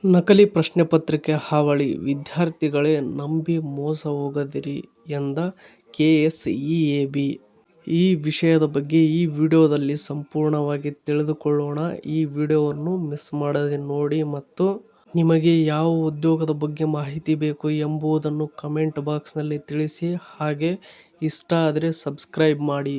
ನಕಲಿ ಪ್ರಶ್ನೆ ಪತ್ರಿಕೆ ಹಾವಳಿ, ವಿದ್ಯಾರ್ಥಿಗಳೇ ನಂಬಿ ಮೋಸ ಹೋಗದಿರಿ ಎಂದ ಕೆಎಸ್ಇಎಬಿ. ಈ ವಿಷಯದ ಬಗ್ಗೆ ಈ ವಿಡಿಯೋದಲ್ಲಿ ಸಂಪೂರ್ಣವಾಗಿ ತಿಳಿದುಕೊಳ್ಳೋಣ. ಈ ವಿಡಿಯೋವನ್ನು ಮಿಸ್ ಮಾಡದೆ ನೋಡಿ ಮತ್ತು ನಿಮಗೆ ಯಾವ ಉದ್ಯೋಗದ ಬಗ್ಗೆ ಮಾಹಿತಿ ಬೇಕು ಎಂಬುದನ್ನು ಕಮೆಂಟ್ ಬಾಕ್ಸ್ನಲ್ಲಿ ತಿಳಿಸಿ. ಹಾಗೆ ಇಷ್ಟ ಆದರೆ ಸಬ್ಸ್ಕ್ರೈಬ್ ಮಾಡಿ.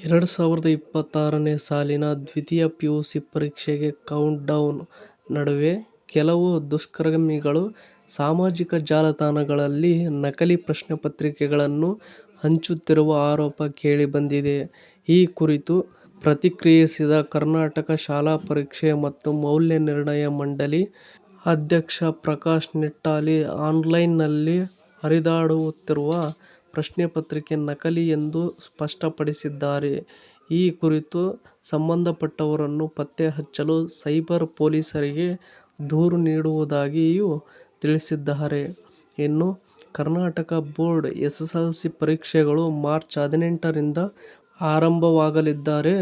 2026ನೇ ಸಾಲಿನ ದ್ವಿತೀಯ ಪಿಯುಸಿ ಪರೀಕ್ಷೆಗೆ ಕೌಂಟ್ ಡೌನ್ ನಡುವೆ ಕೆಲವು ದುಷ್ಕರ್ಮಿಗಳು ಸಾಮಾಜಿಕ ಜಾಲತಾಣಗಳಲ್ಲಿ ನಕಲಿ ಪ್ರಶ್ನೆ ಪತ್ರಿಕೆಗಳನ್ನು ಹಂಚುತ್ತಿರುವ ಆರೋಪ ಕೇಳಿಬಂದಿದೆ. ಈ ಕುರಿತು ಪ್ರತಿಕ್ರಿಯಿಸಿದ ಕರ್ನಾಟಕ ಶಾಲಾ ಪರೀಕ್ಷೆ ಮತ್ತು ಮೌಲ್ಯ ನಿರ್ಣಯ ಮಂಡಳಿ ಅಧ್ಯಕ್ಷ ಪ್ರಕಾಶ್ ನಿಟ್ಟಾಲಿ, ಆನ್ಲೈನ್ನಲ್ಲಿ ಹರಿದಾಡುತ್ತಿರುವ ಪ್ರಶ್ನೆ ಪತ್ರಿಕೆ ನಕಲಿ ಎಂದು ಸ್ಪಷ್ಟಪಡಿಸಿದ್ದಾರೆ. ಈ ಕುರಿತು ಸಂಬಂಧಪಟ್ಟವರನ್ನು ಪತ್ತೆ ಹಚ್ಚಲು ಸೈಬರ್ ಪೊಲೀಸರಿಗೆ ದೂರು ನೀಡುವುದಾಗಿಯೂ ತಿಳಿಸಿದ್ದಾರೆ. ಇನ್ನು ಕರ್ನಾಟಕ ಬೋರ್ಡ್ ಎಸ್ಎಸ್ಎಲ್ಸಿ ಪರೀಕ್ಷೆಗಳು ಮಾರ್ಚ್ 18ರಿಂದ ಆರಂಭವಾಗಲಿದ್ದರೆ,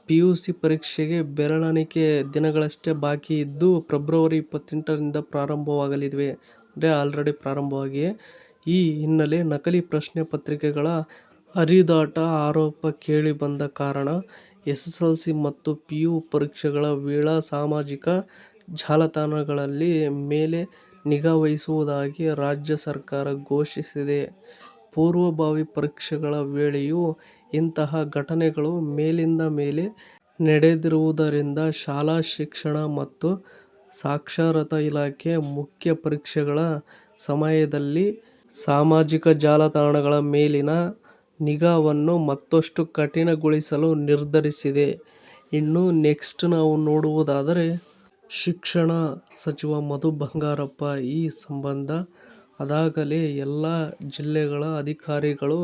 ಪಿಯುಸಿ ಪರೀಕ್ಷೆಗೆ ಬೆರಳೆಣಿಕೆ ದಿನಗಳಷ್ಟೇ ಬಾಕಿ ಇದ್ದು ಫೆಬ್ರವರಿ 28ರಿಂದ ಪ್ರಾರಂಭವಾಗಲಿವೆ. ಆಲ್ರೆಡಿ ಪ್ರಾರಂಭವಾಗಿವೆ. ಈ ಹಿನ್ನೆಲೆ ನಕಲಿ ಪ್ರಶ್ನೆ ಪತ್ರಿಕೆಗಳ ಹರಿದಾಟ ಆರೋಪ ಕೇಳಿಬಂದ ಕಾರಣ ಎಸ್ಎಸ್ಎಲ್ಸಿ ಮತ್ತು ಪಿಯು ಪರೀಕ್ಷೆಗಳ ವೇಳೆ ಸಾಮಾಜಿಕ ಜಾಲತಾಣಗಳ ಮೇಲೆ ನಿಗಾ ವಹಿಸುವುದಾಗಿ ರಾಜ್ಯ ಸರ್ಕಾರ ಘೋಷಿಸಿದೆ. ಪೂರ್ವಭಾವಿ ಪರೀಕ್ಷೆಗಳ ವೇಳೆಯೂ ಇಂತಹ ಘಟನೆಗಳು ಮೇಲಿಂದ ಮೇಲೆ ನಡೆದಿರುವುದರಿಂದ ಶಾಲಾ ಶಿಕ್ಷಣ ಮತ್ತು ಸಾಕ್ಷರತಾ ಇಲಾಖೆ ಮುಖ್ಯ ಪರೀಕ್ಷೆಗಳ ಸಮಯದಲ್ಲಿ ಸಾಮಾಜಿಕ ಜಾಲತಾಣಗಳ ಮೇಲಿನ ನಿಗಾವನ್ನು ಮತ್ತಷ್ಟು ಕಠಿಣಗೊಳಿಸಲು ನಿರ್ಧರಿಸಿದೆ. ಇನ್ನು ನೆಕ್ಸ್ಟ್ ನಾವು ನೋಡುವುದಾದರೆ, ಶಿಕ್ಷಣ ಸಚಿವ ಮಧು ಬಂಗಾರಪ್ಪ ಈ ಸಂಬಂಧ ಅದಾಗಲೇ ಎಲ್ಲ ಜಿಲ್ಲೆಗಳ ಅಧಿಕಾರಿಗಳು,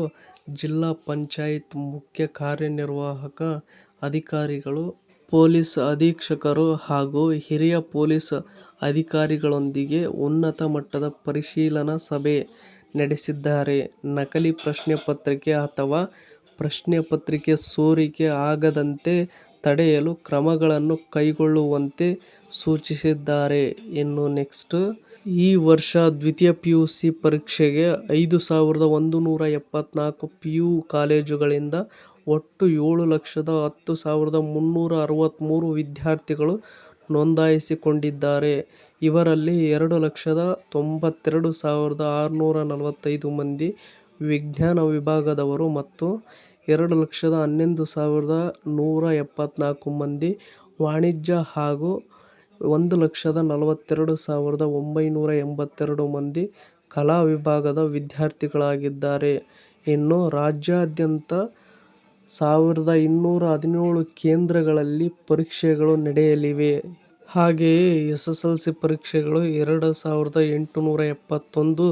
ಜಿಲ್ಲಾ ಪಂಚಾಯತ್ ಮುಖ್ಯ ಕಾರ್ಯನಿರ್ವಾಹಕ ಅಧಿಕಾರಿಗಳು, ಪೊಲೀಸ್ ಅಧೀಕ್ಷಕರು ಹಾಗೂ ಹಿರಿಯ ಪೊಲೀಸ್ ಅಧಿಕಾರಿಗಳೊಂದಿಗೆ ಉನ್ನತ ಮಟ್ಟದ ಪರಿಶೀಲನಾ ಸಭೆ ನಡೆಸಿದ್ದಾರೆ. ನಕಲಿ ಪ್ರಶ್ನೆ ಪತ್ರಿಕೆ ಅಥವಾ ಪ್ರಶ್ನೆ ಪತ್ರಿಕೆ ಸೋರಿಕೆ ಆಗದಂತೆ ತಡೆಯಲು ಕ್ರಮಗಳನ್ನು ಕೈಗೊಳ್ಳುವಂತೆ ಸೂಚಿಸಿದ್ದಾರೆ. ಇನ್ನು ನೆಕ್ಸ್ಟ್, ಈ ವರ್ಷ ದ್ವಿತೀಯ ಪಿಯುಸಿ ಪರೀಕ್ಷೆಗೆ 5174 ಪಿಯು ಕಾಲೇಜುಗಳಿಂದ ಒಟ್ಟು 7,10,363 ವಿದ್ಯಾರ್ಥಿಗಳು ನೋಂದಾಯಿಸಿಕೊಂಡಿದ್ದಾರೆ. ಇವರಲ್ಲಿ 2,92,645 ಮಂದಿ ವಿಜ್ಞಾನ ವಿಭಾಗದವರು ಮತ್ತು 2,11,174 ಮಂದಿ ವಾಣಿಜ್ಯ ಹಾಗೂ 1,42,982 ಮಂದಿ ಕಲಾ ವಿಭಾಗದ ವಿದ್ಯಾರ್ಥಿಗಳಾಗಿದ್ದಾರೆ. ಇನ್ನು ರಾಜ್ಯಾದ್ಯಂತ 1,217 ಕೇಂದ್ರಗಳಲ್ಲಿ ಪರೀಕ್ಷೆಗಳು ನಡೆಯಲಿವೆ. ಹಾಗೆಯೇ ಎಸ್ಎಸ್ಎಲ್ಸಿ ಪರೀಕ್ಷೆಗಳು 2,871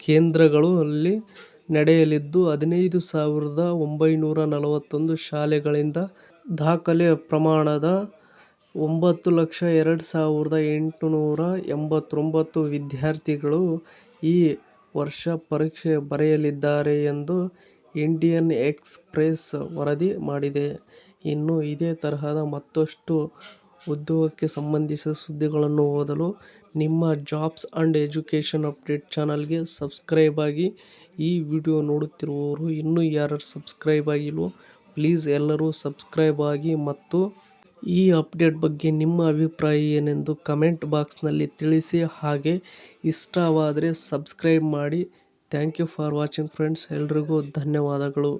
ಕೇಂದ್ರಗಳಲ್ಲಿ ನಡೆಯಲಿದ್ದು, 15,941 ಶಾಲೆಗಳಿಂದ ದಾಖಲೆ ಪ್ರಮಾಣದ 9,02,889 ವಿದ್ಯಾರ್ಥಿಗಳು ಈ ವರ್ಷ ಪರೀಕ್ಷೆ ಬರೆಯಲಿದ್ದಾರೆ ಎಂದು ಇಂಡಿಯನ್ ಎಕ್ಸ್‌ಪ್ರೆಸ್ ವರದಿ ಮಾಡಿದೆ. ಇನ್ನು ಇದೇ ತರಹದ ಮತ್ತಷ್ಟು ಉದ್ಯೋಗಕ್ಕೆ ಸಂಬಂಧಿಸಿದ ಸುದ್ದಿಗಳನ್ನು ಓದಲು ನಿಮ್ಮ ಜಾಬ್ಸ್ ಅಂಡ್ ಎಜುಕೇಷನ್ ಅಪ್ಡೇಟ್ ಚಾನಲ್ಗೆ ಸಬ್ಸ್ಕ್ರೈಬ್ ಆಗಿ. ಈ ವಿಡಿಯೋ ನೋಡುತ್ತಿರುವವರು ಇನ್ನೂ ಯಾರು ಸಬ್ಸ್ಕ್ರೈಬ್ ಆಗಿಲ್ವೋ ಪ್ಲೀಸ್ ಎಲ್ಲರೂ ಸಬ್ಸ್ಕ್ರೈಬ್ ಆಗಿ ಮತ್ತು ಈ ಅಪ್ಡೇಟ್ ಬಗ್ಗೆ ನಿಮ್ಮ ಅಭಿಪ್ರಾಯ ಏನೆಂದು ಕಮೆಂಟ್ ಬಾಕ್ಸ್ನಲ್ಲಿ ತಿಳಿಸಿ. ಹಾಗೆ ಇಷ್ಟವಾದರೆ ಸಬ್ಸ್ಕ್ರೈಬ್ ಮಾಡಿ. Thank you for watching friends. ಎಲ್ರಿಗೂ ಧನ್ಯವಾದಗಳು.